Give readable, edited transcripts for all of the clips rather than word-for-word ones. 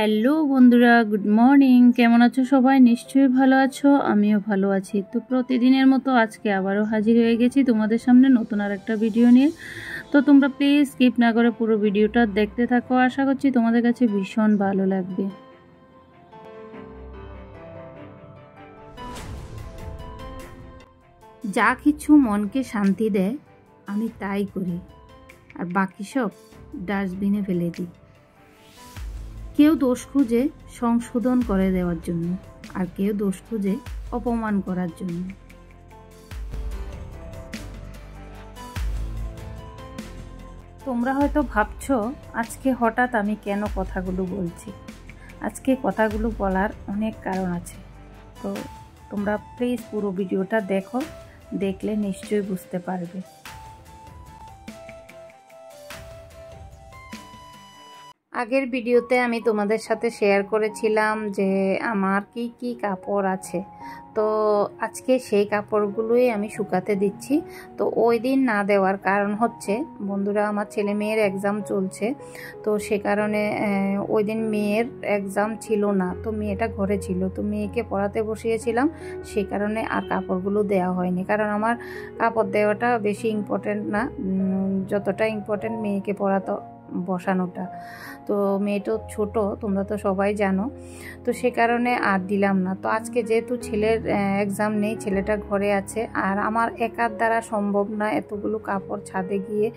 Hello বন্ধুরা, good morning. কেমন আছো সবাই? নিশ্চয়ই ভালো আছো, আমিও ভালো আছি। তো প্রতিদিনের মতো আজকে আবারও হাজির হয়ে গেছি তোমাদের সামনে নতুন আর একটা ভিডিও নিয়ে। তো তোমরা প্লিজ স্কিপ না করে পুরো ভিডিওটা দেখতে থাকো, আশা করছি তোমাদের কাছে ভীষণ ভালো লাগবে। যা কিছু মনকে শান্তি দেয় আমি তাই করি, আর বাকি সব ডাস্টবিনে ফেলে দিই। কেউ দোষ খুঁজে সংশোধন করে দেওয়ার জন্য, আর কেউ দোষ খুঁজে অপমান করার জন্য। তোমরা হয়তো ভাবছো আজকে হঠাৎ আমি কেন কথাগুলো বলছি। আজকে কথাগুলো বলার অনেক কারণ আছে, তো তোমরা প্লিজ পুরো ভিডিওটা দেখো, দেখলে নিশ্চয়ই বুঝতে পারবে। আগের ভিডিওতে আমি তোমাদের সাথে শেয়ার করেছিলাম যে আমার কি কি কাপড় আছে, তো আজকে সেই কাপড়গুলোই আমি শুকাতে দিচ্ছি। তো ওই দিন না দেওয়ার কারণ হচ্ছে বন্ধুরা, আমার ছেলে মেয়ের এক্সাম চলছে, তো সে কারণে ওই দিন মেয়ের এক্সাম ছিল না, তো মেয়েটা ঘরে ছিল, তো মেয়েকে পড়াতে বসিয়েছিলাম, সেই কারণে আর কাপড়গুলো দেওয়া হয়নি। কারণ আমার কাপড় দেওয়াটা বেশি ইম্পর্টেন্ট না, যতটা ইম্পর্টেন্ট মেয়েকে পড়াতে বসানোটা। তো মেয়েটা ছোট, তোমরা তো সবাই জানো, তো সে কারণে আর দিলাম না। তো আজকে যেহেতু ছেলের এক্সাম নেই, ছেলেটা ঘরে আছে, আর আমার একার দ্বারা সম্ভব না এতগুলো কাপড় ছাদে গিয়ে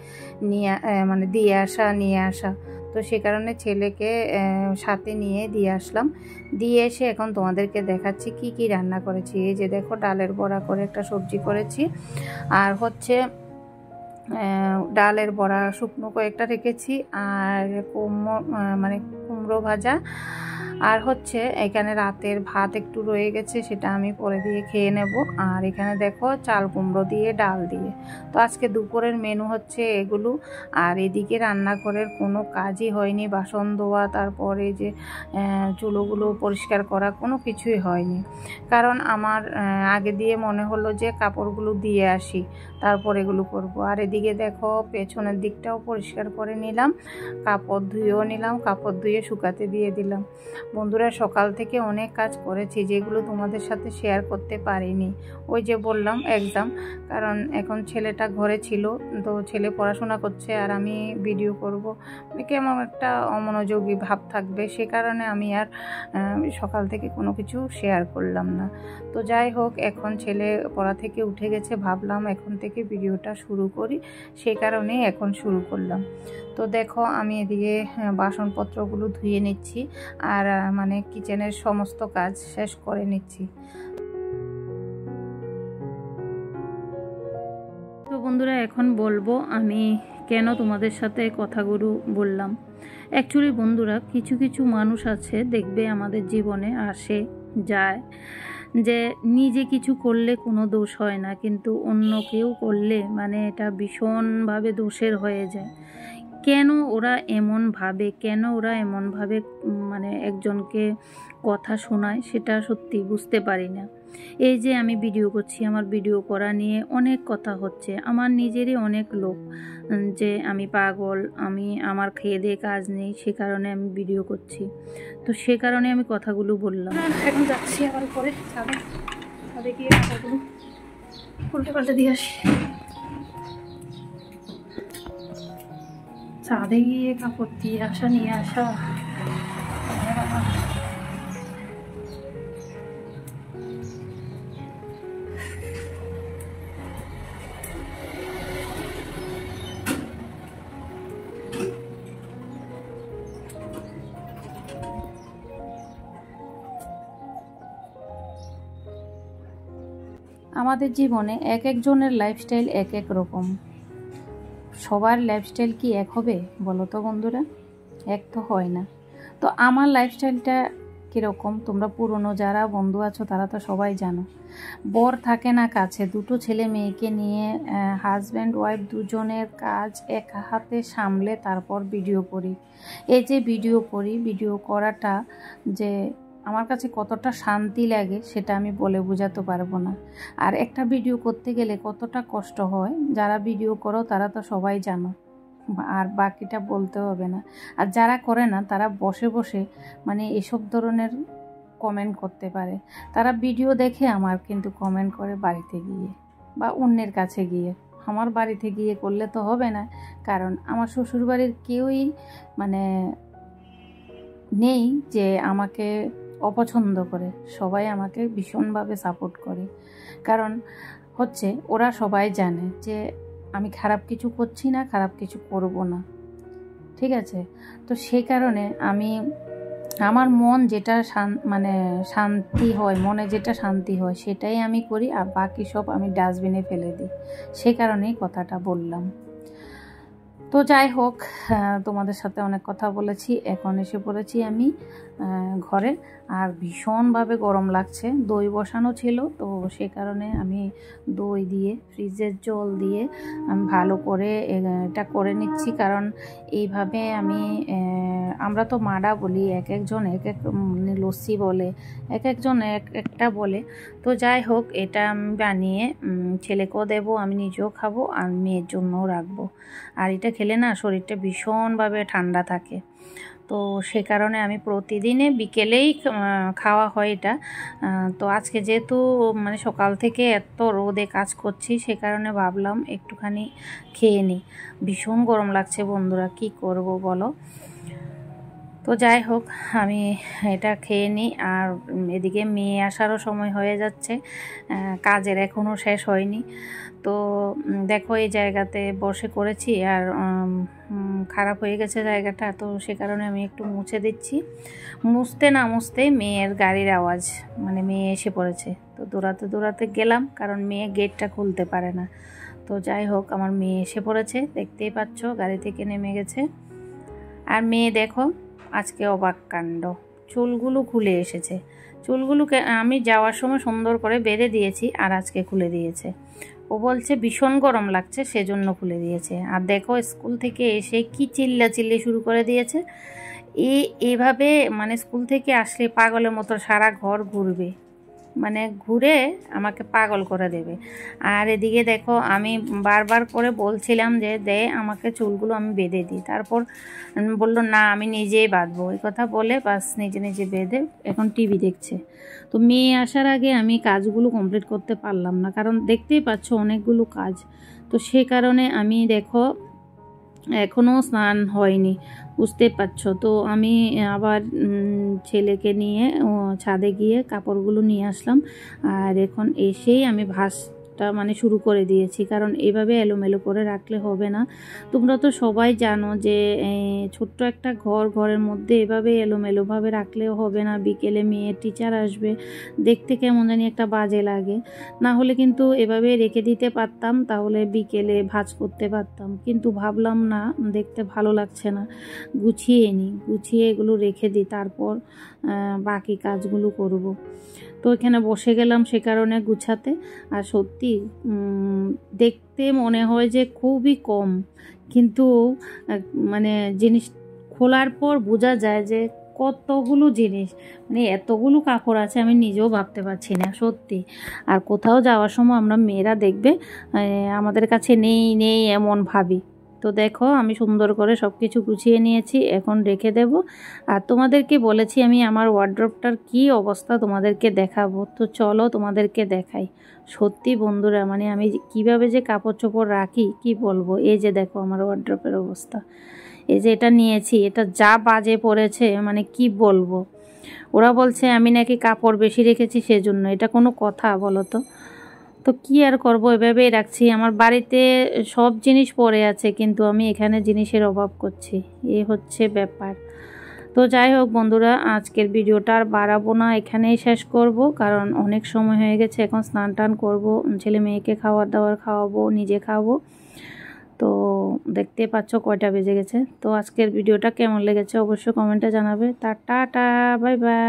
দিয়ে আসা। তো সে কারণে ছেলেকে সাথে নিয়ে দিয়ে আসলাম। দিয়ে এসে এখন তোমাদেরকে দেখাচ্ছি কি কি রান্না করেছি। এই যে দেখো, ডালের বড়া করে একটা সবজি করেছি, আর হচ্ছে ডালের বড়া শুকনো কয়েকটা রেখেছি, আর কুমড়ো ভাজা, আর হচ্ছে এখানে রাতের ভাত একটু রয়ে গেছে, সেটা আমি পরে দিয়ে খেয়ে নেব। আর এখানে দেখো চাল কুমড়ো দিয়ে ডাল দিয়ে। তো আজকে দুপুরের মেনু হচ্ছে এগুলো। আর এদিকে রান্নাঘরের কোনো কাজই হয়নি, বাসন ধোয়া, তারপরে যে চুলোগুলো পরিষ্কার করা, কোনো কিছুই হয়নি। কারণ আমার আগে দিয়ে মনে হলো যে কাপড়গুলো দিয়ে আসি, তারপর এগুলো করব। আর এদিকে দেখো পেছনের দিকটাও পরিষ্কার করে নিলাম, কাপড় ধুয়েও নিলাম, কাপড় ধুয়ে শুকাতে দিয়ে দিলাম। বন্ধুরা, সকাল থেকে অনেক কাজ করেছি, যেগুলো তোমাদের সাথে শেয়ার করতে পারিনি। ওই যে বললাম এক্সাম, কারণ এখন ছেলেটা ঘরে ছিল, তো ছেলে পড়াশোনা করছে আর আমি ভিডিও করব, কেমন একটা অমনোযোগী ভাব থাকবে, সে কারণে আমি আর সকাল থেকে কোনো কিছু শেয়ার করলাম না। তো যাই হোক, এখন ছেলে পড়া থেকে উঠে গেছে, ভাবলাম এখন থেকে ভিডিওটা শুরু করি, সেই কারণেই এখন শুরু করলাম। তো দেখো আমি এদিকে বাসনপত্রগুলো ধুয়ে নিচ্ছি, আর কিচেনের সমস্ত কাজ শেষ করে নিচ্ছি। তো বন্ধুরা, এখন বলবো আমি কেন তোমাদের সাথে কথাগুলো বললাম। অ্যাকচুয়ালি বন্ধুরা, কিছু কিছু মানুষ আছে, দেখবে আমাদের জীবনে আসে যায়, যে নিজে কিছু করলে কোনো দোষ হয় না, কিন্তু অন্য কেউ করলে এটা ভীষণভাবে দোষের হয়ে যায়। কেন ওরা এমন ভাবে একজনকে কথা শোনায়, সেটা সত্যি বুঝতে পারি না। এই যে আমি ভিডিও করছি, আমার ভিডিও করা নিয়ে অনেক কথা হচ্ছে, আমার নিজেরই অনেক লোক যে আমি পাগল, আমার খেয়ে দিয়ে কাজ নেই, সে কারণে আমি ভিডিও করছি। তো সে কারণে আমি কথাগুলো বললাম। এখন যাচ্ছি আবার পরে ছাদে গিয়ে কথাগুলো উল্টে পাল্টে দিয়ে আসি। ছাদে গিয়ে কাপড় দিয়ে আসা, নিয়ে আসা, আমাদের জীবনে এক একজনের লাইফস্টাইল এক এক রকম। সবার লাইফস্টাইল কি এক হবে বলো তো বন্ধুরা? এক তো হয় না। তো আমার লাইফস্টাইলটা কীরকম, তোমরা পুরনো যারা বন্ধু আছো তারা তো সবাই জানো। বর থাকে না কাছে, দুটো ছেলে মেয়েকে নিয়ে হাজব্যান্ড ওয়াইফ দুজনের কাজ এক হাতে সামলে তারপর ভিডিও করি। এই যে ভিডিও করাটা যে আমার কাছে কতটা শান্তি লাগে সেটা আমি বলে বোঝাতে পারবো না। আর একটা ভিডিও করতে গেলে কতটা কষ্ট হয়, যারা ভিডিও করো তারা তো সবাই জানো। আর বাকিটা বলতে হবে না। আর যারা করে না তারা বসে বসে মানে এসব ধরনের কমেন্ট করতে পারে। তারা ভিডিও দেখে আমার কিন্তু কমেন্ট করে বাড়িতে গিয়ে বা অন্যের কাছে গিয়ে। আমার বাড়িতে গিয়ে করলে তো হবে না, কারণ আমার শ্বশুরবাড়ির কেউই মানে নেই যে আমাকে অপছন্দ করে। সবাই আমাকে ভীষণভাবে সাপোর্ট করে, কারণ হচ্ছে ওরা সবাই জানে যে আমি খারাপ কিছু করছি না, খারাপ কিছু করব না, ঠিক আছে। তো সেই কারণে আমি আমার মন যেটা মানে শান্তি হয়, মনে যেটা শান্তি হয় সেটাই আমি করি, আর বাকি সব আমি ডাস্টবিনে ফেলে দিই। সে কারণেই কথাটা বললাম। তো যাই হোক, তোমাদের সাথে অনেক কথা বলেছি, এখন এসে পড়েছি আমি ঘরে। আর ভীষণভাবে গরম লাগছে। দই বসানো ছিল, তো সে কারণে আমি দই দিয়ে ফ্রিজের জল দিয়ে আমি ভালো করে এটা করে নিচ্ছি। কারণ এইভাবে আমরা তো মাডা বলি, এক একজন এক এক লস্যি বলে, এক একজন এক একটা বলে। তো যাই হোক, এটা আমি বানিয়ে ছেলেকেও দেবো, আমি নিজেও খাবো, আর মেয়ের জন্যও রাখবো। আর এটা খেলে না শরীরটা ভীষণভাবে ঠান্ডা থাকে। তো সে কারণে আমি প্রতিদিনে বিকেলেই খাওয়া হয় এটা। তো আজকে যেহেতু মানে সকাল থেকে এত রোদে কাজ করছি, সে কারণে ভাবলাম একটুখানি খেয়ে নিই। ভীষণ গরম লাগছে বন্ধুরা, কি করব বলো। তো যাই হোক, আমি এটা খেয়ে নিই। আর এদিকে মেয়ে আসারও সময় হয়ে যাচ্ছে, কাজের এখনও শেষ হয়নি। তো দেখো এই জায়গাতে বসে করেছি, আর খারাপ হয়ে গেছে জায়গাটা, তো সে কারণে আমি একটু মুছে দিচ্ছি। মুছতে না মুছতেই মেয়ের গাড়ির আওয়াজ, মানে মেয়ে এসে পড়েছে। তো দৌড়াতে দৌড়াতে গেলাম, কারণ মেয়ে গেটটা খুলতে পারে না। তো যাই হোক, আমার মেয়ে এসে পড়েছে, দেখতেই পাচ্ছ গাড়ি থেকে নেমে গেছে। আর মেয়ে দেখো আজকে অবাক কাণ্ড, চুলগুলো খুলে এসেছে। চুলগুলোকে আমি যাওয়ার সময় সুন্দর করে বেঁধে দিয়েছি, আর আজকে খুলে দিয়েছে। ও বলছে ভীষণ গরম লাগছে, সেজন্য খুলে দিয়েছে। আর দেখো স্কুল থেকে এসে কি চিল্লাচিল্লি শুরু করে দিয়েছে। এইভাবে মানে স্কুল থেকে আসলে পাগলের মতো সারা ঘর ঘুরবে, মানে ঘুরে আমাকে পাগল করে দেবে। আর এদিকে দেখো আমি বারবার করে বলছিলাম যে দে আমাকে চুলগুলো, আমি বেঁধে দিই। তারপর বললো না আমি নিজেই বাঁধবো। এই কথা বলে বাস নিজে নিজে বেঁধে এখন টিভি দেখছে। তো মেয়ে আসার আগে আমি কাজগুলো কমপ্লিট করতে পারলাম না, কারণ দেখতেই পাচ্ছ অনেকগুলো কাজ। তো সে কারণে আমি দেখো এখনও স্নান হয়নি, বুঝতে পারছো। তো আমি আবার ছেলেকে নিয়ে ছাদে গিয়ে কাপড়গুলো নিয়ে আসলাম। আর এখন এসেই আমি ভাঁজটা মানে শুরু করে দিয়েছি, কারণ এভাবে এলোমেলো করে রাখলে হবে না। তোমরা তো সবাই জানো যে ছোট্ট একটা ঘরের মধ্যে এভাবে এলোমেলোভাবে রাখলেও হবে না। বিকেলে মেয়ের টিচার আসবে, দেখতে কেমন জানি একটা বাজে লাগে। না হলে কিন্তু এভাবে রেখে দিতে পারতাম, তাহলে বিকেলে ভাঁজ করতে পারতাম। কিন্তু ভাবলাম না, দেখতে ভালো লাগছে না, গুছিয়ে এগুলো রেখে দিই, তারপর বাকি কাজগুলো করব। তো এখানে বসে গেলাম সে কারণে গুছাতে। আর সত্যি দেখতে মনে হয় যে খুবই কম, কিন্তু মানে জিনিস খোলার পর বোঝা যায় যে কতগুলো জিনিস, মানে এতগুলো কাপড় আছে আমি নিজেও ভাবতে পারছি না সত্যি। আর কোথাও যাওয়ার সময় আমরা মেয়েরা দেখবে আমাদের কাছে নেই নেই এমন ভাবি। তো দেখো আমি সুন্দর করে সব কিছু গুছিয়ে নিয়েছি, এখন রেখে দেব। আর তোমাদেরকে বলেছি আমি আমার ওয়ার্ড্রপটার কি অবস্থা তোমাদেরকে দেখাবো, তো চলো তোমাদেরকে দেখাই। সত্যি বন্ধুরা, মানে আমি কিভাবে যে কাপড় চোপড় রাখি কি বলবো। এই যে দেখো আমার ওয়ার্ড্রপের অবস্থা, এই যে এটা নিয়েছি, এটা যা বাজে পড়েছে মানে কি বলবো। ওরা বলছে আমি নাকি কাপড় বেশি রেখেছি সেজন্য, এটা কোনো কথা বলো তো। তো কি আর করব, এভাবেই রাখছি। আমার বাড়িতে সব জিনিস পড়ে আছে, কিন্তু আমি এখানে জিনিসের অভাব করছি, এই হচ্ছে ব্যাপার। তো যাই হোক বন্ধুরা, আজকের ভিডিওটা আর বাড়াবো না, এখানেই শেষ করব, কারণ অনেক সময় হয়ে গেছে। এখন স্নান টান করবো, ছেলে মেয়েকে খাবার দাবার খাওয়াবো, নিজে খাবো। তো দেখতে পাচ্ছ কয়টা বেজে গেছে। তো আজকের ভিডিওটা কেমন লেগেছে অবশ্যই কমেন্টে জানাবে। Tata, bye bye.